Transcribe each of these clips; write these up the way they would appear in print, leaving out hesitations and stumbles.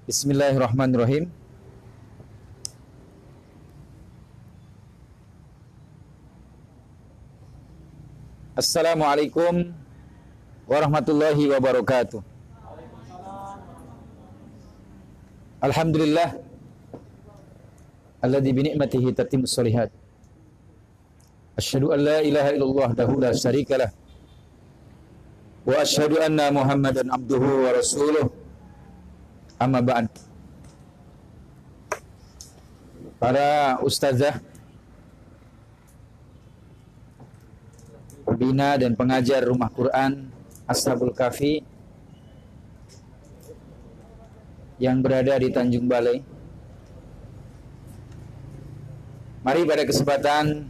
Bismillahirrahmanirrahim. Assalamualaikum warahmatullahi wabarakatuh. Alhamdulillah alladzi bi ni'matihi tatimmus shalihat. Asyhadu an la ilaha illallah wahdahu la syarikalah. Wa asyhadu anna Muhammadan abduhu wa rasuluh. Amma ba'd. Para ustazah, pembina dan pengajar Rumah Quran Ashabul Kahfi yang berada di Tanjung Balai, mari pada kesempatan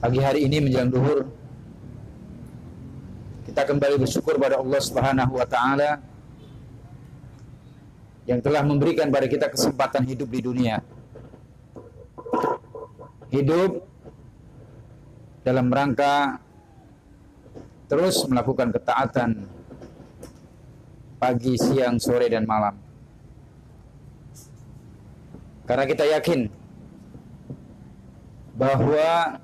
pagi hari ini menjelang duhur kita kembali bersyukur pada Allah Subhanahu wa taala yang telah memberikan pada kita kesempatan hidup di dunia. Hidup dalam rangka terus melakukan ketaatan pagi, siang, sore, dan malam. Karena kita yakin bahwa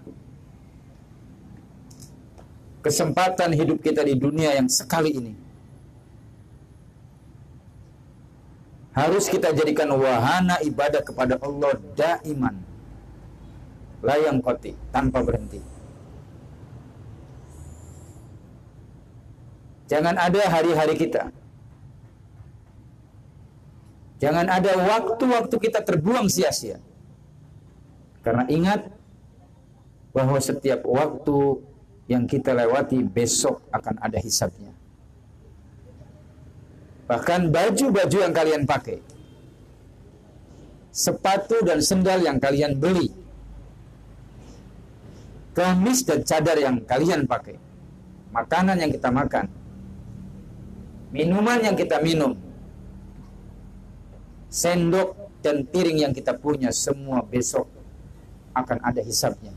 kesempatan hidup kita di dunia yang sekali ini harus kita jadikan wahana ibadah kepada Allah daiman, layang koti, tanpa berhenti. Jangan ada hari-hari kita, jangan ada waktu-waktu kita terbuang sia-sia. Karena ingat bahwa setiap waktu yang kita lewati besok akan ada hisabnya. Bahkan baju-baju yang kalian pakai, sepatu dan sendal yang kalian beli, gamis dan cadar yang kalian pakai, makanan yang kita makan, minuman yang kita minum, sendok dan piring yang kita punya, semua besok akan ada hisabnya.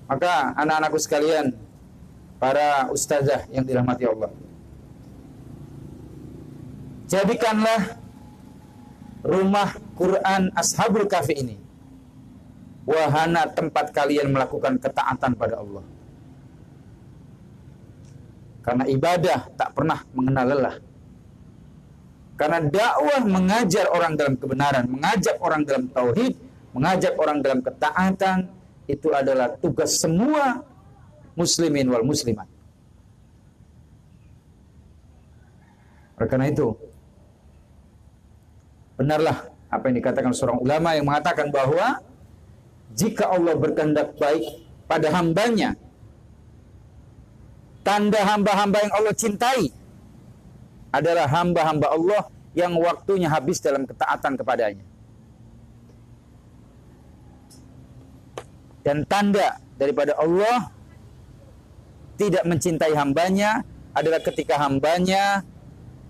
Maka anak-anakku sekalian, para ustazah yang dirahmati Allah, jadikanlah Rumah Quran Ashabul Kahfi ini wahana tempat kalian melakukan ketaatan pada Allah. Karena ibadah tak pernah mengenal lelah. Karena dakwah mengajar orang dalam kebenaran, mengajak orang dalam tauhid, mengajak orang dalam ketaatan, itu adalah tugas semua muslimin wal muslimat. Oleh karena itu, benarlah apa yang dikatakan seorang ulama yang mengatakan bahwa jika Allah berkehendak baik pada hambanya, tanda hamba-hamba yang Allah cintai adalah hamba-hamba Allah yang waktunya habis dalam ketaatan kepadanya. Dan tanda daripada Allah tidak mencintai hambanya adalah ketika hambanya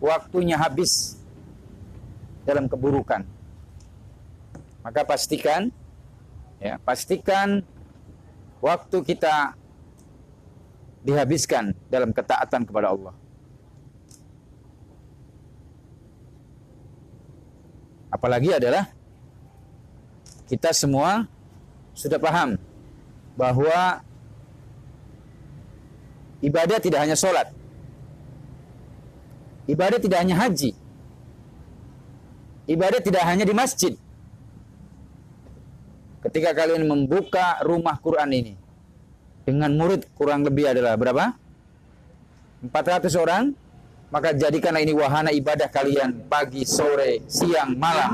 waktunya habis dalam keburukan. Maka pastikan waktu kita dihabiskan dalam ketaatan kepada Allah. Apalagi adalah kita semua sudah paham bahwa ibadah tidak hanya sholat, ibadah tidak hanya haji, ibadah tidak hanya di masjid. Ketika kalian membuka rumah Quran ini dengan murid kurang lebih adalah berapa? 400 orang. Maka jadikanlah ini wahana ibadah kalian pagi, sore, siang, malam.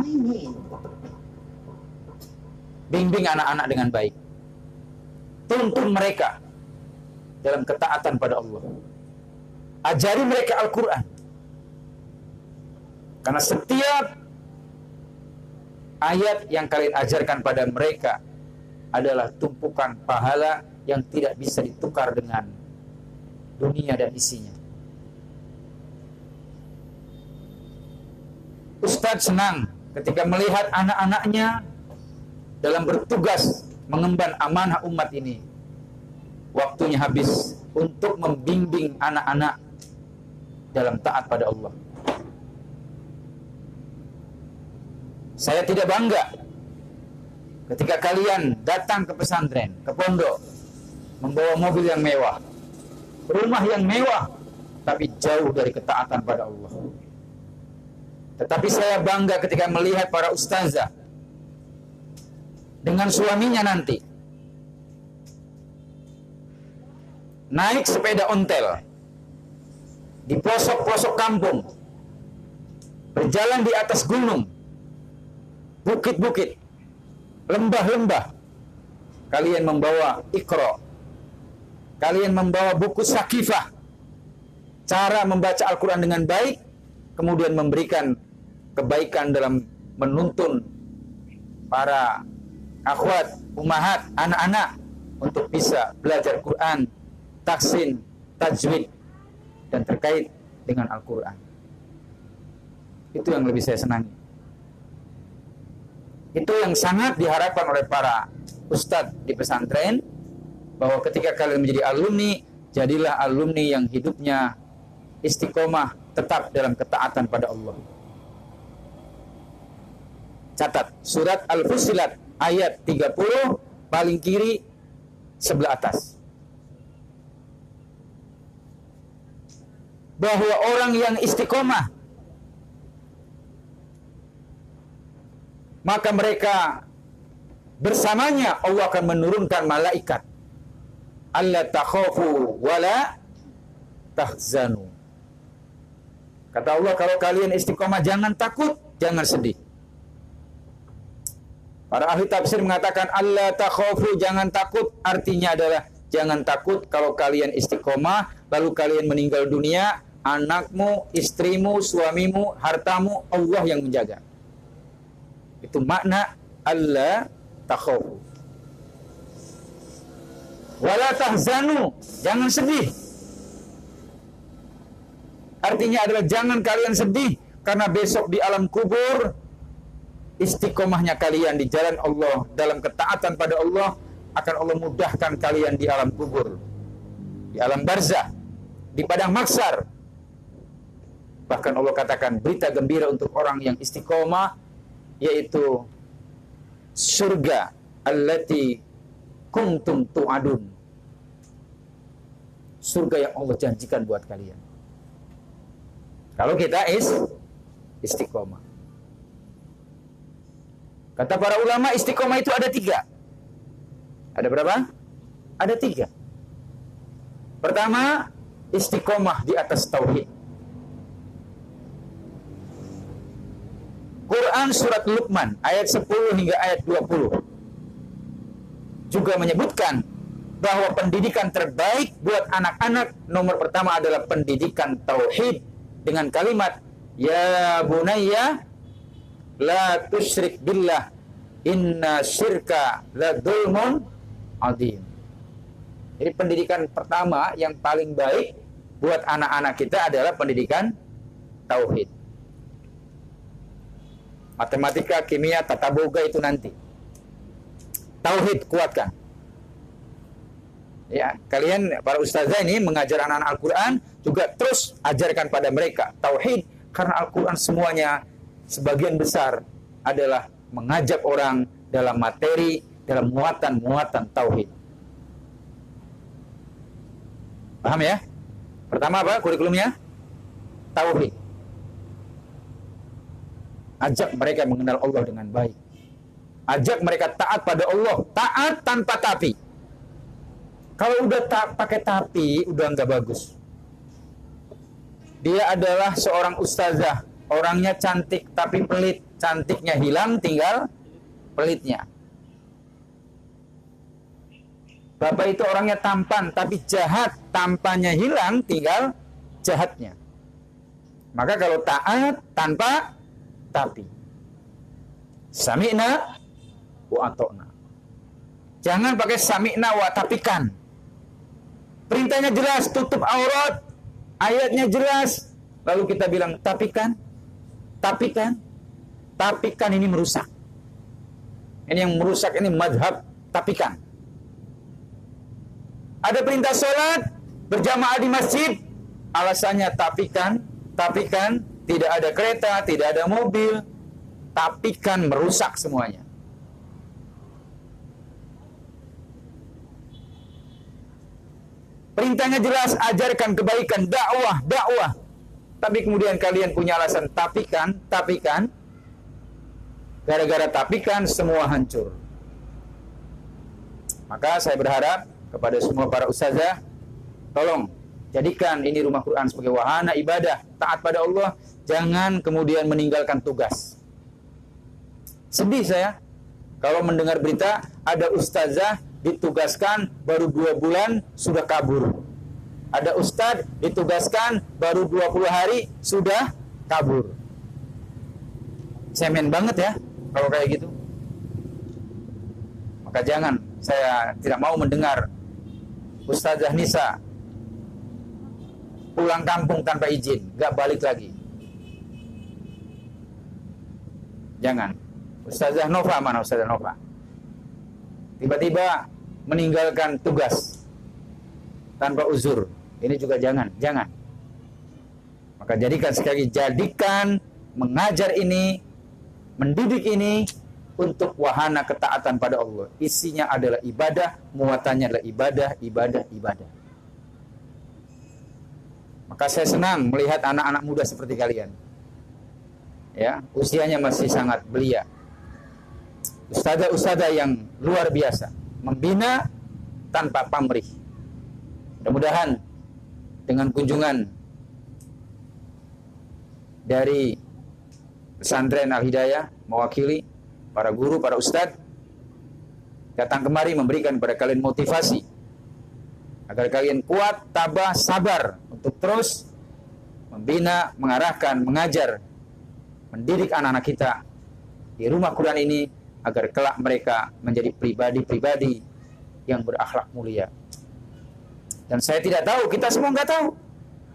Bimbing anak-anak dengan baik. Tuntun mereka dalam ketaatan pada Allah. Ajari mereka Al-Quran. Karena setiap ayat yang kalian ajarkan pada mereka adalah tumpukan pahala yang tidak bisa ditukar dengan dunia dan isinya. Ustadz senang ketika melihat anak-anaknya dalam bertugas mengemban amanah umat ini. Waktunya habis untuk membimbing anak-anak dalam taat pada Allah. Saya tidak bangga ketika kalian datang ke pesantren, ke pondok, membawa mobil yang mewah, rumah yang mewah, tapi jauh dari ketaatan pada Allah. Tetapi saya bangga ketika melihat para ustazah dengan suaminya nanti naik sepeda ontel di pelosok-pelosok kampung, berjalan di atas gunung, bukit-bukit, lembah-lembah. Kalian membawa Iqra, kalian membawa buku Sakifah, cara membaca Al-Quran dengan baik, kemudian memberikan kebaikan dalam menuntun para akhwat, ummahat, anak-anak untuk bisa belajar Quran, tahsin, tajwid, dan terkait dengan Al-Quran. Itu yang lebih saya senangi. Itu yang sangat diharapkan oleh para ustadz di pesantren, bahwa ketika kalian menjadi alumni, jadilah alumni yang hidupnya istiqomah tetap dalam ketaatan pada Allah. Catat, surat Al-Fussilat ayat 30 paling kiri sebelah atas. Bahwa orang yang istiqomah, maka mereka bersamanya Allah akan menurunkan malaikat. Alla takhafu wala tahzanu. Kata Allah, kalau kalian istiqomah jangan takut, jangan sedih. Para ahli tafsir mengatakan alla takhafu, jangan takut, artinya adalah jangan takut kalau kalian istiqomah lalu kalian meninggal dunia, anakmu, istrimu, suamimu, hartamu Allah yang menjaga. Itu makna alla takhafu. Wala tahzanu, jangan sedih. Artinya adalah jangan kalian sedih karena besok di alam kubur istiqomahnya kalian di jalan Allah, dalam ketaatan pada Allah, akan Allah mudahkan kalian di alam kubur, di alam barzah, di padang mahsyar. Bahkan Allah katakan berita gembira untuk orang yang istiqomah, yaitu surga allati kuntum tu'adun, surga yang Allah janjikan buat kalian kalau kita istiqomah. Kata para ulama, istiqomah itu ada 3. Ada berapa? Ada 3. Pertama, istiqomah di atas tauhid. Quran surat Luqman ayat 10 hingga ayat 20 juga menyebutkan bahwa pendidikan terbaik buat anak-anak nomor pertama adalah pendidikan tauhid dengan kalimat ya bunayya la tusyrik billah inna syirka la dzulmun adzim. Jadi pendidikan pertama yang paling baik buat anak-anak kita adalah pendidikan tauhid. Matematika, kimia, tata boga itu nanti. Tauhid kuatkan. Ya, kalian para ustazah ini mengajar anak-anak Al-Quran juga terus ajarkan pada mereka tauhid, karena Al-Quran semuanya sebagian besar adalah mengajak orang dalam materi, dalam muatan-muatan tauhid. Paham ya? Pertama apa kurikulumnya? Tauhid. Ajak mereka mengenal Allah dengan baik. Ajak mereka taat pada Allah, taat tanpa tapi. Kalau udah pakai tapi, udah nggak bagus. Dia adalah seorang ustazah, orangnya cantik tapi pelit, cantiknya hilang, tinggal pelitnya. Bapak itu orangnya tampan tapi jahat, tampannya hilang, tinggal jahatnya. Maka kalau taat tanpa tapi, sami'na wa ata'na. Jangan pakai sami'na wa tapikan. Perintahnya jelas, tutup aurat, ayatnya jelas, lalu kita bilang tapikan, ini merusak. Ini yang merusak, ini madhab tapikan. Ada perintah sholat berjamaah di masjid, alasannya tapi kan tidak ada kereta, tidak ada mobil, tapi kan merusak semuanya. Perintahnya jelas, ajarkan kebaikan, dakwah. Tapi kemudian kalian punya alasan tapi kan, gara-gara tapi kan semua hancur. Maka saya berharap kepada semua para ustazah, tolong jadikan ini rumah Quran sebagai wahana ibadah, taat pada Allah, jangan kemudian meninggalkan tugas. Sedih saya kalau mendengar berita ada ustazah ditugaskan baru 2 bulan sudah kabur. Ada ustadz ditugaskan baru 20 hari sudah kabur. Cemen banget ya kalau kayak gitu. Maka jangan, saya tidak mau mendengar Ustazah Nisa pulang kampung tanpa izin, gak balik lagi. Jangan. Ustazah Nova, mana Ustazah Nova? Tiba-tiba meninggalkan tugas tanpa uzur. Ini juga jangan. Maka jadikan sekali lagi, jadikan mengajar ini, mendidik ini untuk wahana ketaatan pada Allah. Isinya adalah ibadah, muatannya adalah ibadah. Maka saya senang melihat anak-anak muda seperti kalian. Ya, usianya masih sangat belia. Ustazah-ustazah yang luar biasa, membina tanpa pamrih. Mudah-mudahan dengan kunjungan dari pesantren Al-Hidayah mewakili para guru, para ustadz datang kemari memberikan kepada kalian motivasi agar kalian kuat, tabah, sabar untuk terus membina, mengarahkan, mengajar, mendidik anak-anak kita di rumah Quran ini agar kelak mereka menjadi pribadi-pribadi yang berakhlak mulia. Dan saya tidak tahu, kita semua nggak tahu.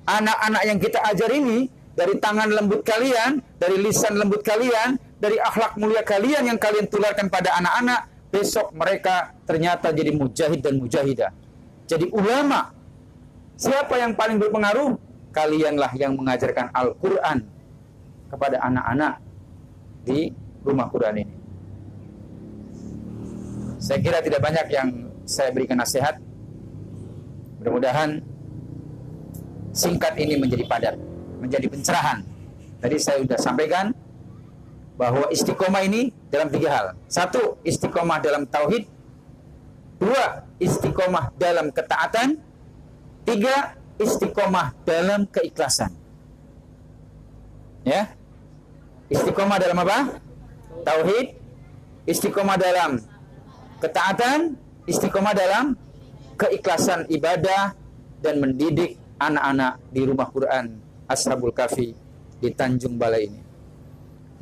Anak-anak yang kita ajar ini, dari tangan lembut kalian, dari lisan lembut kalian, dari akhlak mulia kalian yang kalian tularkan pada anak-anak, besok mereka ternyata jadi mujahid dan mujahidah. Jadi ulama. Siapa yang paling berpengaruh? Kalianlah yang mengajarkan Al-Quran kepada anak-anak di rumah Quran ini. Saya kira tidak banyak yang saya berikan nasihat. Mudah-mudahan singkat ini menjadi padat, menjadi pencerahan. Tadi saya sudah sampaikan bahwa istiqomah ini dalam 3 hal. 1, istiqomah dalam tauhid. 2, istiqomah dalam ketaatan. 3, istiqomah dalam keikhlasan. Ya. Istiqomah dalam apa? Tauhid. Istiqomah dalam ketaatan. Istiqomah dalam keikhlasan ibadah dan mendidik anak-anak di rumah Quran Ashabul Kahfi di Tanjung Balai ini.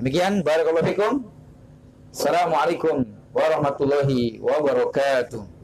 Demikian, barakallahu fikum. Assalamualaikum warahmatullahi wabarakatuh.